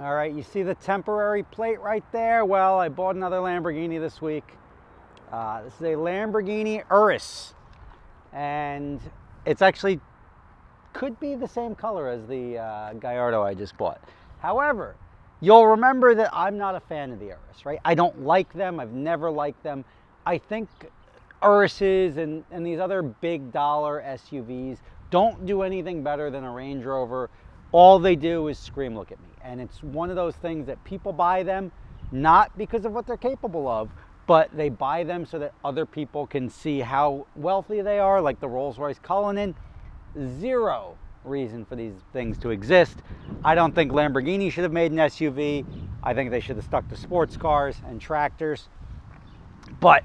All right, you see the temporary plate right there? Well, I bought another Lamborghini this week. This is a Lamborghini Urus, and it's actually could be the same color as the Gallardo I just bought. However, you'll remember that I'm not a fan of the Urus, right? I don't like them. I've never liked them. I think Uruses and these other big dollar SUVs don't do anything better than a Range Rover. All they do is scream, look at me. And it's one of those things that people buy them not because of what they're capable of, but they buy them so that other people can see how wealthy they are, like the Rolls-Royce Cullinan. Zero reason for these things to exist. I don't think Lamborghini should have made an SUV. I think they should have stuck to sports cars and tractors. But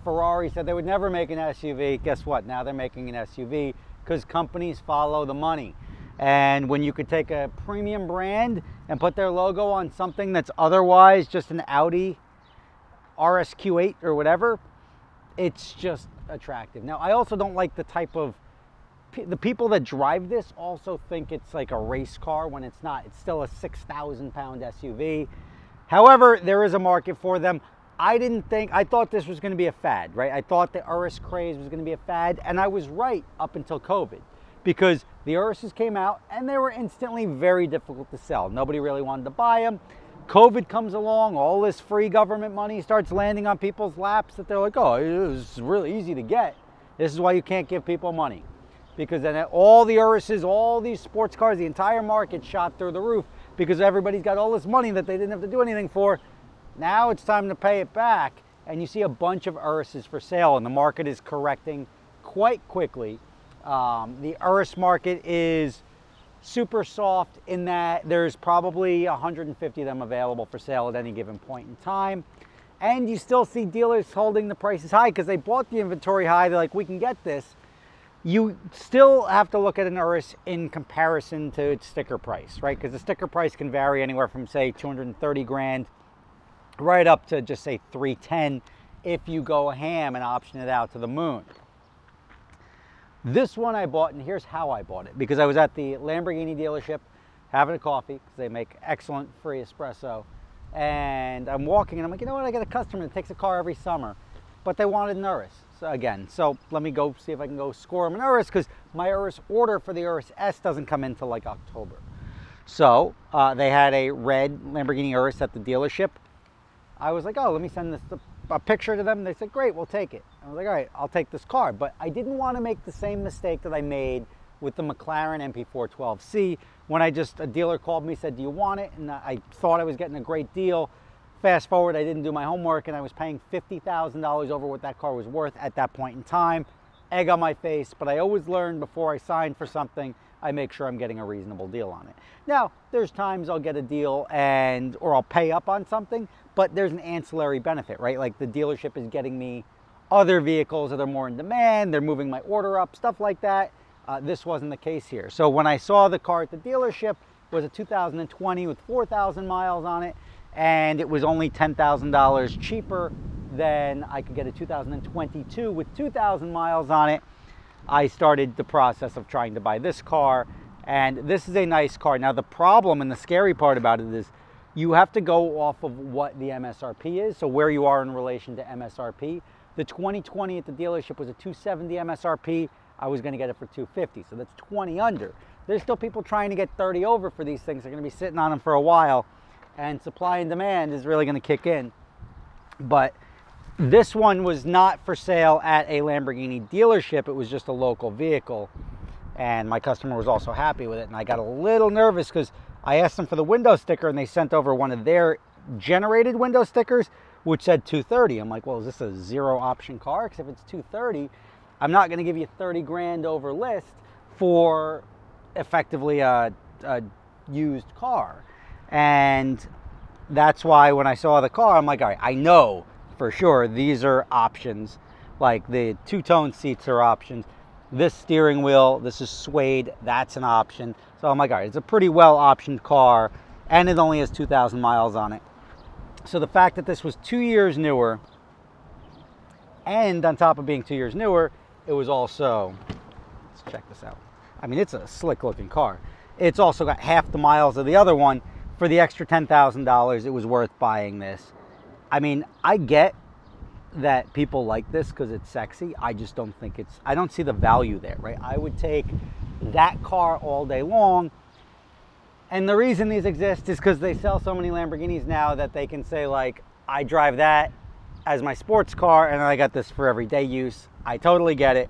Ferrari said they would never make an SUV. Guess what? Now they're making an SUV because companies follow the money. And when you could take a premium brand and put their logo on something that's otherwise just an Audi RSQ8 or whatever, it's just attractive. Now, I also don't like the type of, the people that drive this also think it's like a race car when it's not. It's still a 6,000 pound SUV. However, there is a market for them. I thought this was going to be a fad, right? I thought the Urus craze was going to be a fad, and I was right up until COVID. Because the Uruses came out and they were instantly very difficult to sell. Nobody really wanted to buy them. COVID comes along, all this free government money starts landing on people's laps that they're like, oh, it was really easy to get. This is why you can't give people money. Because then all the Uruses, all these sports cars, the entire market shot through the roof because everybody's got all this money that they didn't have to do anything for. Now it's time to pay it back. And you see a bunch of Uruses for sale, and the market is correcting quite quickly. The Urus market is super soft in that there's probably 150 of them available for sale at any given point in time. And you still see dealers holding the prices high because they bought the inventory high. They're like, we can get this. You still have to look at an Urus in comparison to its sticker price, right? Because the sticker price can vary anywhere from, say, 230 grand right up to just, say, 310 if you go ham and option it out to the moon. This one I bought, and here's how I bought it. Because I was at the Lamborghini dealership having a coffee, because they make excellent free espresso. And I'm walking, and I'm like, you know what? I got a customer that takes a car every summer, but they wanted an Urus. So let me go see if I can go score them an Urus, because my Urus order for the Urus S doesn't come until like October. So they had a red Lamborghini Urus at the dealership. I was like, oh, let me send this a picture to them. They said, great, we'll take it. I was like, all right, I'll take this car. But I didn't want to make the same mistake that I made with the Mclaren MP412C when a dealer called me, said, do you want it? And I thought I was getting a great deal. Fast forward, I didn't do my homework, and I was paying $50,000 over what that car was worth at that point in time. Egg on my face, but I always learn before I sign for something, I make sure I'm getting a reasonable deal on it. Now, there's times I'll get a deal or I'll pay up on something, but there's an ancillary benefit, right? Like the dealership is getting me other vehicles that are more in demand, they're moving my order up, stuff like that. This wasn't the case here. So when I saw the car at the dealership, it was a 2020 with 4,000 miles on it, and it was only $10,000 cheaper than I could get a 2022 with 2,000 miles on it. I started the process of trying to buy this car, and this is a nice car. Now the problem and the scary part about it is you have to go off of what the MSRP is, so where you are in relation to MSRP. The 2020 at the dealership was a 270 MSRP. I was going to get it for 250, so that's 20 under. There's still people trying to get 30 over for these things. They're going to be sitting on them for a while, and supply and demand is really going to kick in. But this one was not for sale at a Lamborghini dealership. It was just a local vehicle, and my customer was also happy with it. And I got a little nervous because I asked them for the window sticker, and they sent over one of their generated window stickers, which said 230. I'm like, well, is this a zero option car? Because if it's 230, I'm not going to give you 30 grand over list for effectively a used car. And that's why when I saw the car, I'm like, all right, I know for sure these are options. Like the two-tone seats are options. This steering wheel, this is suede, that's an option. So I'm like, all right, it's a pretty well optioned car, and it only has 2,000 miles on it. So the fact that this was 2 years newer, and on top of being 2 years newer, it was also, let's check this out. I mean, it's a slick looking car. It's also got half the miles of the other one for the extra $10,000, it was worth buying this. I mean, I get that people like this because it's sexy. I just don't think it's, I don't see the value there, right? I would take that car all day long. And the reason these exist is because they sell so many Lamborghinis now that they can say, like, I drive that as my sports car and I got this for everyday use. I totally get it.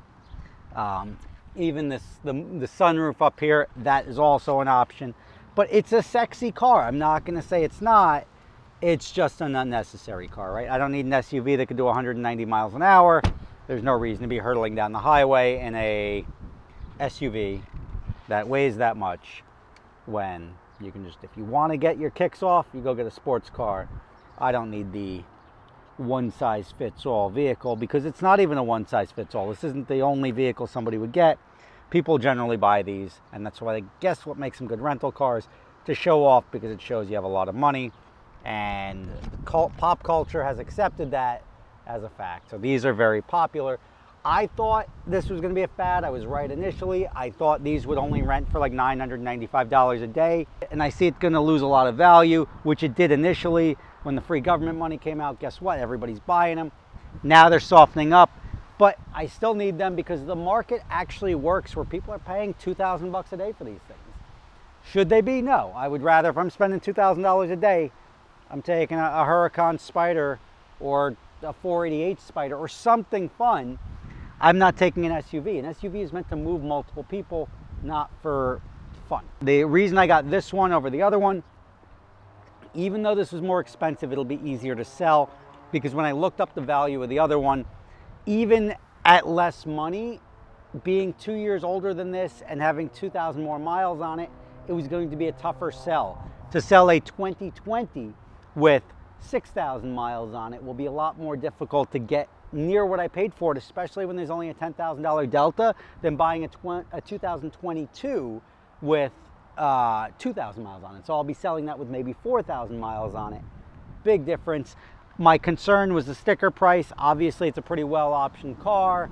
Even the sunroof up here, that is also an option. But it's a sexy car. I'm not going to say it's not. It's just an unnecessary car, right? I don't need an SUV that could do 190 miles an hour. There's no reason to be hurtling down the highway in a SUV that weighs that much, when you can just, if you want to get your kicks off, you go get a sports car. I don't need the one-size-fits-all vehicle, because it's not even a one-size-fits-all. This isn't the only vehicle somebody would get. People generally buy these, and that's why, I guess, what makes them good rental cars, to show off, because it shows you have a lot of money, and pop culture has accepted that as a fact. So these are very popular. I thought this was going to be a fad. I was right initially. I thought these would only rent for like $995 a day, and I see it's going to lose a lot of value, which it did initially when the free government money came out. Guess what? Everybody's buying them. Now they're softening up, but I still need them because the market actually works where people are paying $2,000 a day for these things. Should they be? No. I would rather, if I'm spending $2,000 a day, I'm taking a Huracan Spider or a 488 Spider or something fun. I'm not taking an SUV. An SUV is meant to move multiple people, not for fun. The reason I got this one over the other one, even though this was more expensive, it'll be easier to sell, because when I looked up the value of the other one, even at less money, being 2 years older than this and having 2,000 more miles on it, it was going to be a tougher sell. To sell a 2020 with 6,000 miles on it will be a lot more difficult to get near what I paid for it, especially when there's only a $10,000 delta, than buying a 2022 with 2,000 miles on it. So I'll be selling that with maybe 4,000 miles on it. Big difference. My concern was the sticker price. Obviously, it's a pretty well optioned car.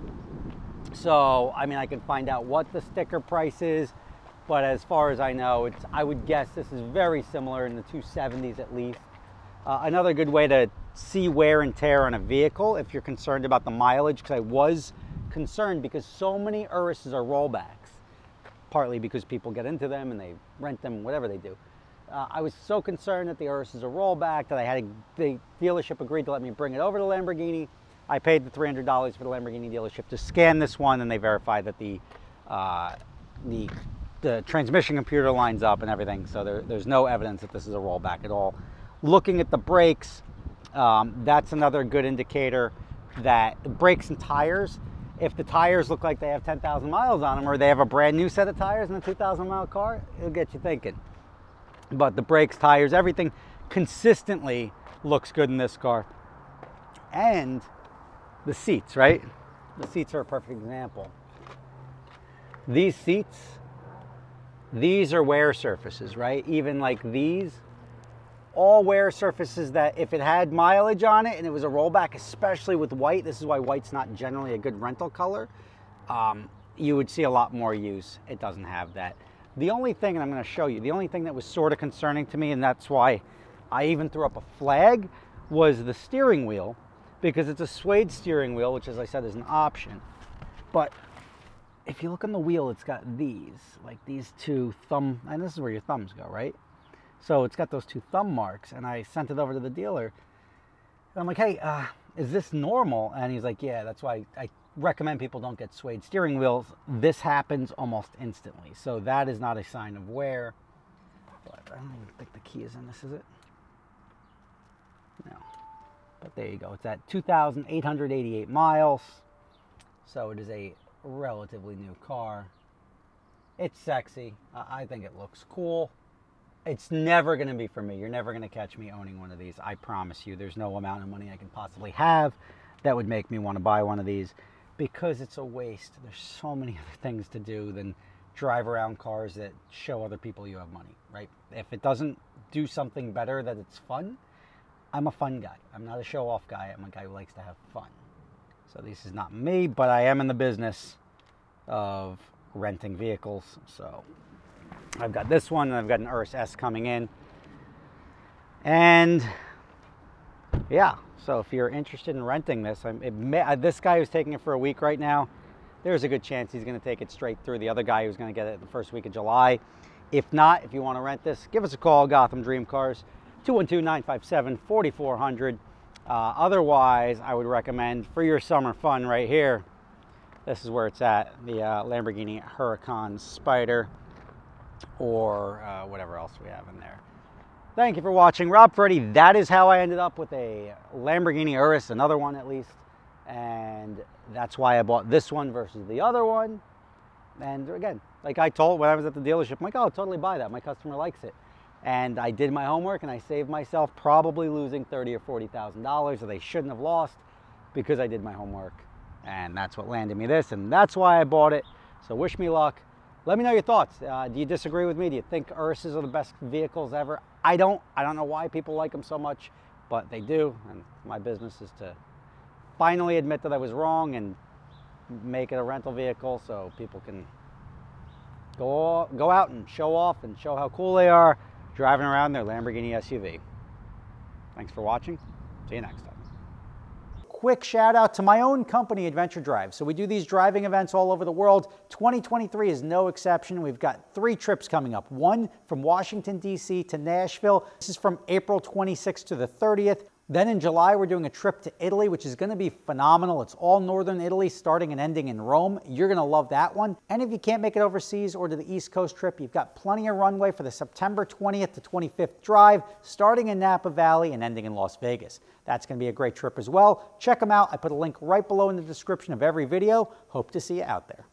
So, I mean, I can find out what the sticker price is, but as far as I know, I would guess this is very similar in the 270s at least. Another good way to see wear and tear on a vehicle, if you're concerned about the mileage, because I was concerned because so many Uruses are rollbacks, partly because people get into them and they rent them, whatever they do. I was so concerned that the Urus is a rollback that the dealership agreed to let me bring it over to Lamborghini. I paid the $300 for the Lamborghini dealership to scan this one, and they verified that the transmission computer lines up and everything. So there's no evidence that this is a rollback at all. Looking at the brakes, that's another good indicator that brakes and tires, if the tires look like they have 10,000 miles on them, or they have a brand new set of tires in a 2,000 mile car, it'll get you thinking. But the brakes, tires, everything consistently looks good in this car. And the seats, right? The seats are a perfect example. These seats, these are wear surfaces, right? Even like these, all wear surfaces that if it had mileage on it and it was a rollback, especially with white, this is why white's not generally a good rental color, you would see a lot more use. It doesn't have that. The only thing, and I'm going to show you, the only thing that was sort of concerning to me, and that's why I even threw up a flag, was the steering wheel, because it's a suede steering wheel, which, as I said, is an option. But if you look on the wheel, it's got these, like these two thumb, and this is where your thumbs go, right? So it's got those two thumb marks, and I sent it over to the dealer. And I'm like, hey, is this normal? And he's like, yeah, that's why I recommend people don't get suede steering wheels. This happens almost instantly. So that is not a sign of wear. But I don't even think the key is in this, is it? No. But there you go. It's at 2,888 miles. So it is a relatively new car. It's sexy. I think it looks cool. It's never going to be for me. You're never going to catch me owning one of these. I promise you. There's no amount of money I can possibly have that would make me want to buy one of these, because it's a waste. There's so many other things to do than drive around cars that show other people you have money, right? If it doesn't do something better that it's fun, I'm a fun guy. I'm not a show-off guy. I'm a guy who likes to have fun. So this is not me, but I am in the business of renting vehicles. So I've got this one, and I've got an Urus S coming in. And yeah, so if you're interested in renting this, this guy who's taking it for a week right now, there's a good chance he's going to take it straight through the other guy who's going to get it the first week of July. If not, if you want to rent this, give us a call, Gotham Dream Cars, 212-957-4400. Otherwise, I would recommend for your summer fun right here, this is where it's at, the Lamborghini Huracan Spider, or whatever else we have in there. Thank you for watching. Rob Freddy, that is how I ended up with a Lamborghini Urus, another one at least. And that's why I bought this one versus the other one. And again, like I told when I was at the dealership, I'm like, oh, totally buy that. My customer likes it. And I did my homework and I saved myself probably losing $30,000 or $40,000 that they shouldn't have lost because I did my homework. And that's what landed me this, and that's why I bought it. So wish me luck. Let me know your thoughts. Do you disagree with me? Do you think Uruses are the best vehicles ever? I don't know why people like them so much, but they do. And my business is to finally admit that I was wrong and make it a rental vehicle so people can go out and show off and show how cool they are driving around their Lamborghini SUV. Thanks for watching. See you next time. Quick shout out to my own company, Adventure Drive. So we do these driving events all over the world. 2023 is no exception. We've got 3 trips coming up. One from Washington, D.C. to Nashville. This is from April 26th to the 30th. Then in July, we're doing a trip to Italy, which is going to be phenomenal. It's all northern Italy, starting and ending in Rome. You're going to love that one. And if you can't make it overseas or to the East Coast trip, you've got plenty of runway for the September 20th to 25th drive, starting in Napa Valley and ending in Las Vegas. That's going to be a great trip as well. Check them out. I put a link right below in the description of every video. Hope to see you out there.